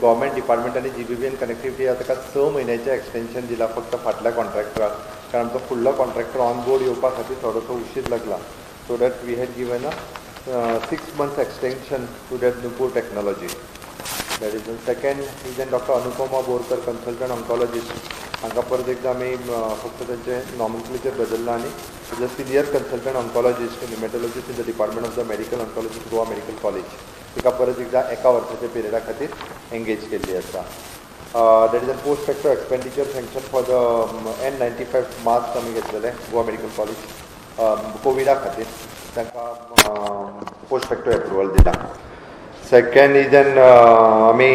Government डिपार्टमेंटांनी GBBN connectivity ताका 6 म्हयन्याचें extension दिला फक्त फाटल्या कॉन्ट्रॅक्टराक, कारण आमचो फुडलो कॉन्ट्रॅक्टर ऑन बोर्ड येवपा खातीर थोडोसो उशीर लागला. So that we had given a 6 months extension to that Nupur technology. That is the second is Dr. Anupama Borkar, consultant oncologist. हांगा परत एकदा आमी फक्त त्यांचे नॉमेनक्लेचर बदलला आनी as senior consultant oncologist hematologist in the department of the medical oncologist Goa medical college तिका परत एकदा एका वर्साच्या पिरियडा खातीर एंगेज केल्ली आसा. That is a post factor expenditure sanction for the N95 mask आमी घेतलेले गोवा मेडिकल कॉलेज कोविडा खातीर तांकां पोस्ट फॅक्टर एप्रुवल दिला. सेकंड इज एन आमी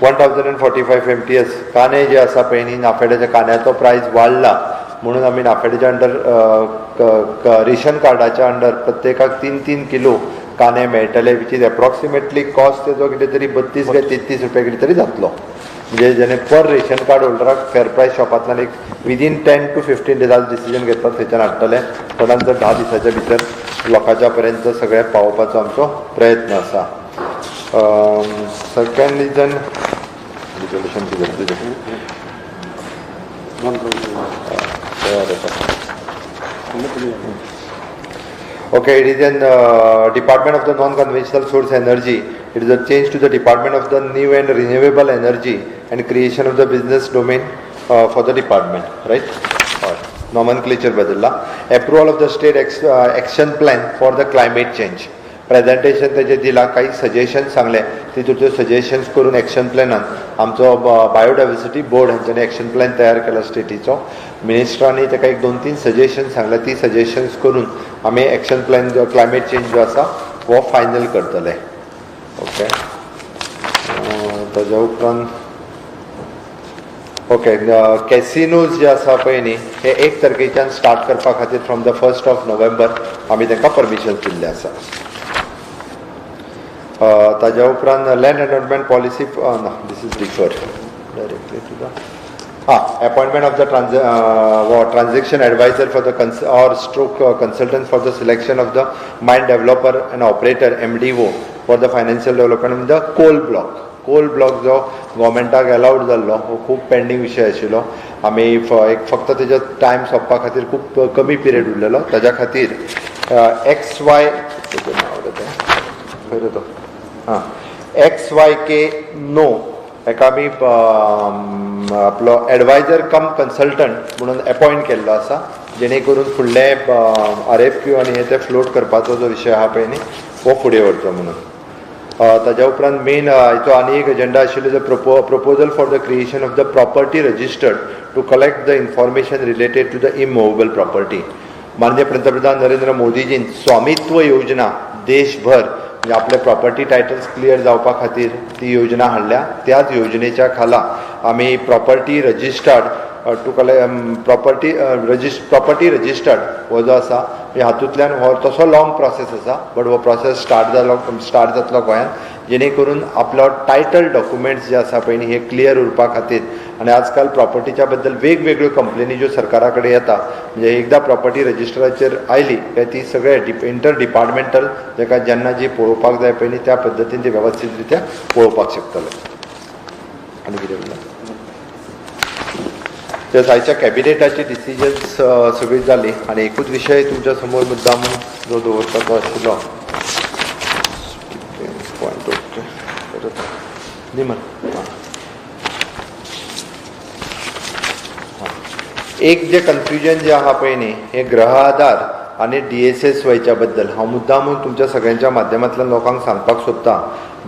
1045 MTS कांदे जे आसा पळय न्ही नाफेडाच्या कांद्याचो प्रायस वाडला म्हणून आमी नाफेडाच्या अंडर रेशन कार्डाच्या अंडर प्रत्येकाक 3-3 किलो कांदे मेळटले विच इज एप्रॉक्सिमेटली कॉस्ट तेजो कितें तरी 32 काय 33 रुपया कितें तरी जातलो. म्हणजे जेणे पर रेशन कार्ड होल्डराक फेअर प्रायस शॉपांतल्यान एक विदीन 10 to 15 डेजांत डिसिजन घेतात थंयच्यान हाडटले. थोड्यांत जर 10 दिसाच्या भितर लोकांच्या पर्यंत सगळें पावोवपाचो आमचो प्रयत्न आसा. Second reason resolution okay, it is in Department of the Non-Conventional Source Energy. It is a change to the Department of the New and Renewable Energy and creation of the business domain for the department, right? Nomenclature badalla. Approval of the state action plan for the climate change. Presentation तेजे दिला, काही suggestion सांगले, तितूंतल्यो suggestions करून action प्लॅनान आमचो biodiversity board हांच्यानी action plan तयार केला स्टेटीचो. मिनिस्टरांनी ताका एक 2-3 सजेशन सांगले, ती सजेशन्स करून आमी एक्शन प्लॅन जो क्लायमेट चेंज जो आसा वो फायनल करतले. ओके, ताज्या उपरांत ओके कॅसिनोज जे आसा पळय न्ही हे 1 तारखेच्यान स्टार्ट करपा खातीर from the 1st of November आमी तांकां परमिशन दिल्लें आसा. ताज्या उपरांत land allotment policy this is deferred directly to the appointment of the transaction adviser for the or stroke consultant for the selection of the mine developer and operator MDO for the financial development in the coal block. Coal block जो गव्हर्मेंटाक allowed जाल्लो हो खूब pending विशय आशिल्लो. आमी एक फक्त तेजो टायम सोंपपा खातीर खूब कमी पिरियड उरलेलो. ताज्या खातीर XY XYK नो हेका आमी आपलो एडवायझर कम कन्सल्टंट म्हणून अपॉयंट केल्लो आसा, जेणे करून फुडले RFQ आनी हे ते फ्लोट करपाचो जो विशय आहा पळय न्ही हो फुडें व्हरचो म्हणून. ताज्या उपरांत मेन हिचो आनी एक एजेंडा आशिल्लो जो proposal for the creation of the property registered to collect the information related to the immovable property. माननीय पंतप्रधान नरेंद्र मोदीजीन स्वामित्व योजना देशभर म्हणजे आपले प्रॉपर्टी टायटल्स क्लियर जावपा खातीर ती योजना हाडल्या. त्याच योजनेच्या खाला आमी property registered to property registered हो जो आसा हातूंतल्यान हो तसो लॉंग प्रोसेस आसा, बट हो प्रोसेस स्टार्ट जातलो गोंयांत, जेणे करून आपलो टायटल डॉक्युमेंट्स जे आसा पळय न्ही हे क्लियर उरपा खातीर. आनी आजकाल प्रॉपर्टीच्या बद्दल वेगवेगळ्यो कंप्लेनी ज्यो सरकारा कडेन येता, म्हणजे एकदा प्रॉपर्टी रजिस्टराचेर आयली काय ती सगळे इंटर डिपार्टमेंटल जाका जेन्ना जी पळोवपाक जाय पळय न्ही त्या पद्दतीन ते वेवस्थीत रित्या पळोवपाक शकतले. आनी कितें उरलें तेच आयच्या कॅबिनेटाची डिसिजन्स सगळी जाली. आनी एकूच विशय तुमच्या समोर मुद्दाम जो दवरपाचो आशिल्लो पॉयंट एक जे कन्फ्युजन जे आहा पळय न्ही हे ग्रह आधार आनी DSSYच्या बद्दल हांव मुद्दामून तुमच्या सगळ्यांच्या माध्यमांतल्यान लोकांक सांगपाक सोदतां.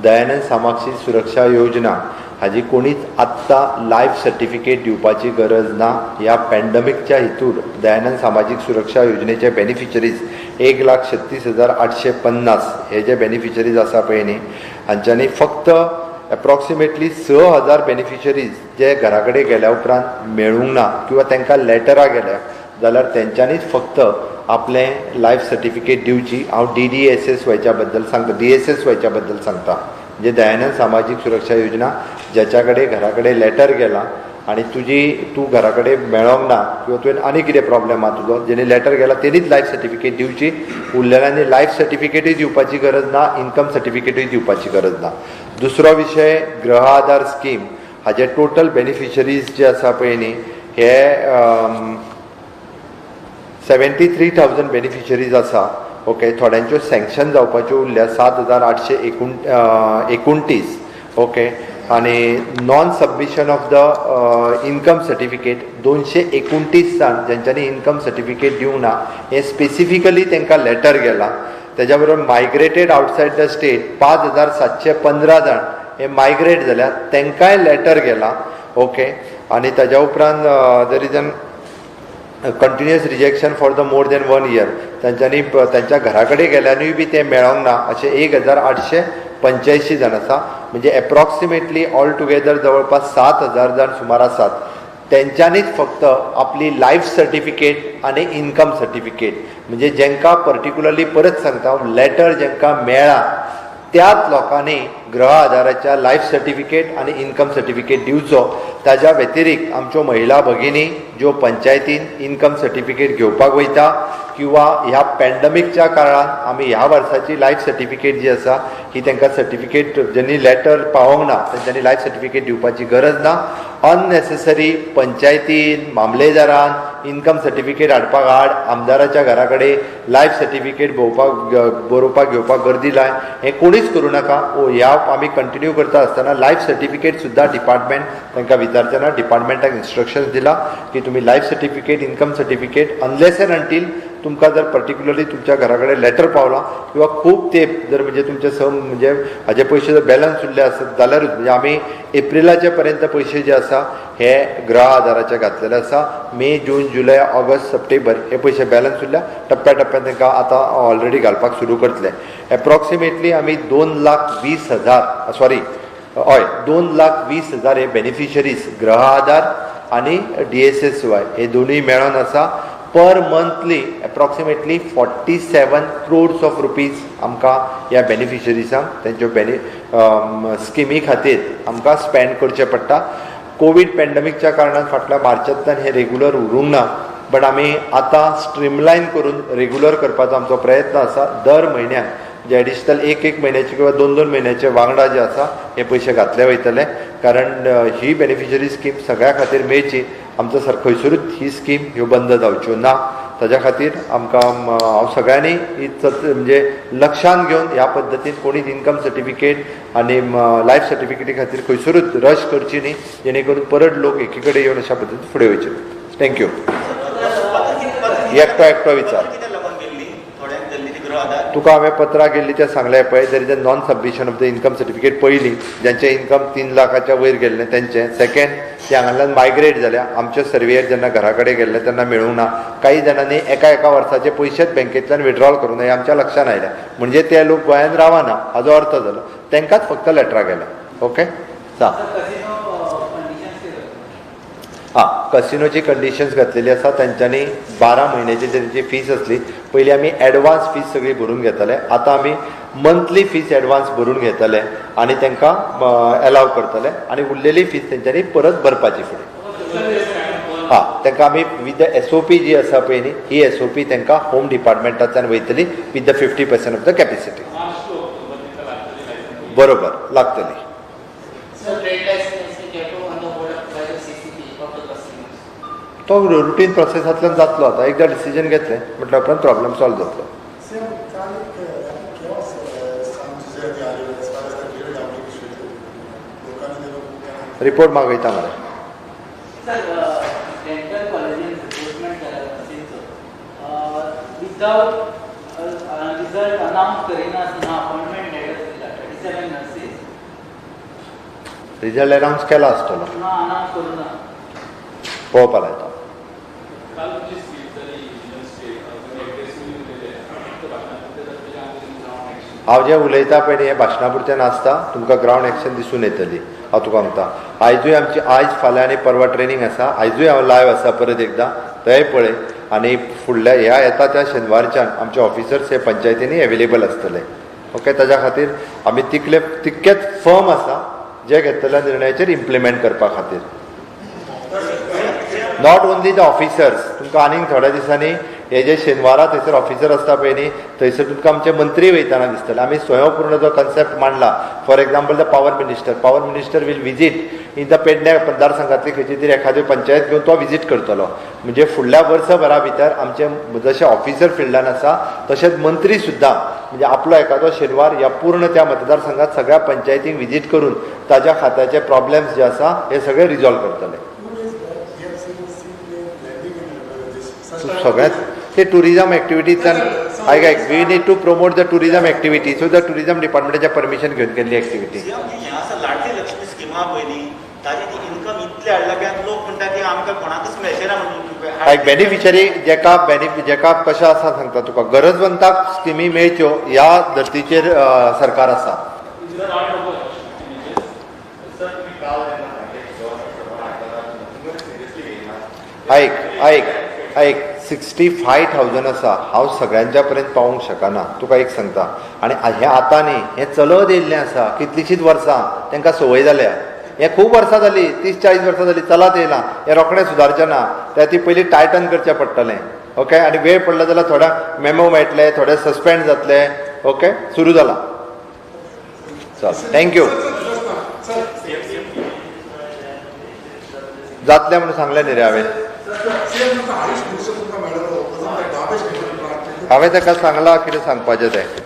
दयानंद सामाजिक सुरक्षा योजना हाजी कोणीच आत्ता लायफ सर्टिफिकेट दिवपाची गरज ना. ह्या पॅन्डमिकच्या हितूर दयानंद सामाजिक सुरक्षा योजनेचे बेनिफिशरीज 1,36,850 हे जे बेनिफिशरीज आसा पळय न्ही हांच्यांनी फक्त एप्रॉक्सिमेटली 6,000 बेनिफिशरीज जे घरा कडेन गेल्या उपरांत मेळूंक ना किंवा तांकां लेटरां गेल्या जाल्यार तेंच्यांनीच फक्त आपलें लायफ सर्टिफिकेट दिवची. हांव DSSYच्या बद्दल सांगता म्हणजे दयानंद सामाजिक सुरक्षा योजना ज्याच्या कडेन घरा कडेन लेटर गेला आनी तूं घरा कडेन मेळोंक ना किंवा तुवें आनी कितें प्रॉब्लेम आहा तुजो जेणी लेटर गेला तेणीच लायफ सर्टिफिकेट दिवची, उरलेल्यांनी लायफ सर्टिफिकेटूय दिवपाची गरज ना, इन्कम सर्टिफिकेटूय दिवपाची गरज ना. दुसरो विशय गृह आधार स्कीम. हाजे टोटल बेनिफिशरीज जे आसा पळय न्ही हे 73,000 बेनिफिशरीज आसा. ओके, थोड्यांच्यो सँक्शन जावपाच्यो उरल्या 7,829. ओके, आनी non submission of the income certificate 229 जाण जेंच्यांनी इन्कम सर्टिफिकेट दिवंक ना हे स्पेसिफिकली तांकां लेटर गेला. तेज्या बरोबर मायग्रेटेड आउटसायड द स्टेट 5,715 जाण हे मायग्रेट जाल्यात तांकांय लेटर गेला. ओके, आनी ताज्या उपरांत there is an continuous rejection for the more than 1 year तांच्यांनी तांच्या घरा कडेन गेल्यांनीय बी ते मेळोंक ना अशे 1,885 जाण आसा. म्हणजे एप्रॉक्सिमेटली ऑल टुगेदर जवळपास 7,000 जाण सुमार आसात. तेंच्यांनीच फक्त आपली लायफ सर्टिफिकेट आनी इन्कम सर्टिफिकेट म्हणजे जेंकां पर्टिक्युलरली परत सांगता लेटर जेंकां मेळ्ळा त्याच लोकांनी गृह आधाराच्या लायफ सर्टिफिकेट आनी इन्कम सर्टिफिकेट दिवचो. ताज्या व्यतिरिक्त आमच्यो महिला भगिनी ज्यो पंचायतीन इन्कम सर्टिफिकेट घेवपाक वयता किंवा ह्या पॅन्डमिकच्या काळान आमी ह्या वर्साची लायफ सर्टिफिकेट जी आसा ही तांकां सर्टिफिकेट जेणी लेटर पावोंक ना तेंच्यांनी लायफ सर्टिफिकेट दिवपाची गरज ना. अननेसेसरी पंचायतीन मामलेदारान इन्कम सर्टिफिकेट हाड आमदाराच्या घरा कडेन लायफ सर्टिफिकेट बरोवपाक घेवपाक गर्दी लाय हें कोणीच करूं नाका. ह्या आमी कंटिन्यू करता आसतना लायफ सर्टिफिकेट सुद्दां डिपार्टमेंट तांकां विचारतना डिपार्टमेंटाक इन्स्ट्रक्शन्स दिला की तुमी life certificate income certificate unless end until तुमकां जर पर्टिक्युलरली तुमच्या घरा कडेन लेटर पावला किंवा खूब तेंप जर म्हणजे तुमचे म्हणजे हाजे पयशे जर बॅलन्स उरले आसत जाल्यारूच म्हणजे आमी एप्रिलाचे पर्यंत पयशे जे आसा हे गृह आधाराचे घातलेले आसा. मे, जून, जुलय, ऑगस्ट, सप्टेंबर हे पयशे बॅलन्स उरल्या टप्प्या टप्प्यान तांकां आतां ऑलरेडी घालपाक सुरू करतले. एप्रॉक्सिमेटली आमी 2,20,000 हे बेनिफिशरीज गृह आधार आनी DSSY हे दोनूय मेळोन आसा. पर monthly approximately 47 crores of rupees आमकां ह्या बेनिफिशरीजांक तेंच्यो स्किमी खातीर आमकां स्पेंड करचें पडटा. कोवीड पॅन्डमिकच्या कारणान फाटल्या मार्चांतल्यान हे रेग्युलर उरूंक ना, बट आमी आतां स्ट्रिमलायन करून रेग्युलर करपाचो आमचो प्रयत्न आसा. दर म्हयन्याक जे एडिशनल एक म्हयन्याचे किंवा 2 म्हयन्याचे वांगडा जे आसा हे पयशे घातले वयतले, कारण ही बेनिफिशरी स्कीम सगळ्या खातीर मेळची. आमचो सर खंयसरूच ही स्कीम ह्यो बंद जावच्यो ना. ताज्या खातीर आमकां हांव सगळ्यांनी ही म्हणजे लक्षांत घेवन ह्या पद्दतीन कोणीच इन्कम सर्टिफिकेट आनी लायफ सर्टिफिकेटी खातीर खंयसरूच रश करची न्ही, जेणे करून परत लोक एकी कडेन येवन अशा पद्दतीन फुडें वयचे. थँक्यू. एकटो विचार तुका हांवें पत्रां गेल्ली तें सांगलें पळय. There is a non submission of the income certificate पयलीं जेंचें इन्कम 3 लाखाच्या वयर गेल्लें तेंचें. सेकेंड ते हांगांतल्यान मायग्रेट जाल्या आमचे सर्वेयर जेन्ना घरा कडेन गेल्ले तेन्ना मेळूंक ना. काही जाणांनी एका वर्साचे पयशेच बँकेंतल्यान विड्रॉल करूं नये आमच्या लक्षांत आयलें. म्हणजे ते लोक गोंयांत रावना हाजो अर्थ जालो. तांकांच फक्त लेटरां गेल्या. ओके, सांग. कसिनोची कंडिशन्स घातलेली आसा. तांच्यांनी 12 म्हयन्याची तेंची फीस आसली. पयलीं आमी एडवान्स फीस सगळी भरून घेताले, आतां आमी मंथली फीस एडवान्स भरून घेतले आनी तांकां एलाव करतले आनी उरलेली फीस तेंच्यांनी परत भरपाची फुडें. तांकां आमी विथ द SOP जी आसा पळय न्ही ही SOP तांकां होम डिपार्टमेंटांतल्यान वयतली with the 50% of the capacity. बरोबर लागतली. तो रुटीन प्रोसेसांतल्यान जातलो. आतां एकदां डिसिजन घेतलें म्हटल्यार उपरांत प्रॉब्लेम सॉल्व जातलो. रिपोर्ट मागयता मरे. रिजल्ट अनाउन्स केला आसतलो, पळोवपा लायता. हांव जें उलयता पळय न्ही हें भाशणा पुरतें नासता. तुमकां ग्रावंड एक्शन दिसून येतली. हांव तुका सांगता आयजूय आमची फाल्यां आनी परवा ट्रेनींग आसा. आयजूय हांव लायव्ह आसा परत एकदां थंय पळय. आनी फुडल्या येता त्या शेनवारच्यान आमचे ऑफिसर्स हे पंचायतींनी एवेलेबल आसतले. ओके, ताज्या खातीर आमी तितकेच फर्म आसा जे घेतलेल्या निर्णयाचेर इम्प्लिमेंट करपा खातीर. नॉट ओन्ली द ऑफिसर्स, तुमकां आनीक थोड्या दिसांनी हे जे शेनवारा थंयसर ऑफिसर आसता पळय न्ही, थंयसर तुमकां आमचे मंत्री वयताना दिसतले. आमी स्वयंपूर्ण जो कन्सेप्ट मांडला, for example the power minister will visit in the पेडण्या मतदारसंघातली खंयची तरी एखादी पंचायत घेवन तो विजीट करतलो. म्हणजे फुडल्या वर्सभरा भितर आमचे जशे ऑफिसर फिल्डान आसा तशेंच मंत्री सुद्दां म्हणजे आपलो एखादो शेनवार ह्या पूर्ण त्या मतदारसंघात सगळ्या पंचायतींक विजीट करून ताज्या खात्याचे प्रॉब्लेम्स जे आसा हे सगळे रिजॉल्व करतले. सगळ्यात ते टुरिजम एक्टिविटीजान आयक we need to promote the tourism activity, so the tourism डिपार्टमेंटाच्या परमिशन घेवन केल्ली एक्टिविटी. लाडली लक्ष्मी स्किमा पयली ताजी ती इन्कम इतली हाडला की लोक म्हणटा की आमकां कोणाकच मेळचेना म्हणून लायक बेनिफिशरी जेका कशें आसा सांगता तुका, गरजवंताक स्किमी मेळच्यो ह्या धर्तीचेर सरकार आसा. आयक 65,000 आसा. हांव सगळ्यांच्या पर्यंत पावूंक शकना, तुका एक सांगता. आनी हें आतां न्ही, हें चलत येयल्लें आसा कितलींशींच वर्सां, तांकां संवय जाल्या. हें खूब वर्सां जालीं, 30-40 वर्सां जालीं चलत येयलां. हें रोखडें सुदारचें ना, त्या ती पयलीं टायटन करचें पडटलें. ओके, आनी वेळ पडलो जाल्यार थोड्यांक मेमो मेळटले, थोडे सस्पेंड जातले. ओके, सुरू जाला. चल, थँक्यू. जातलें म्हणून सांगलें न्ही रे हांवें ताका सांगलां कितें सांगपाचें तें.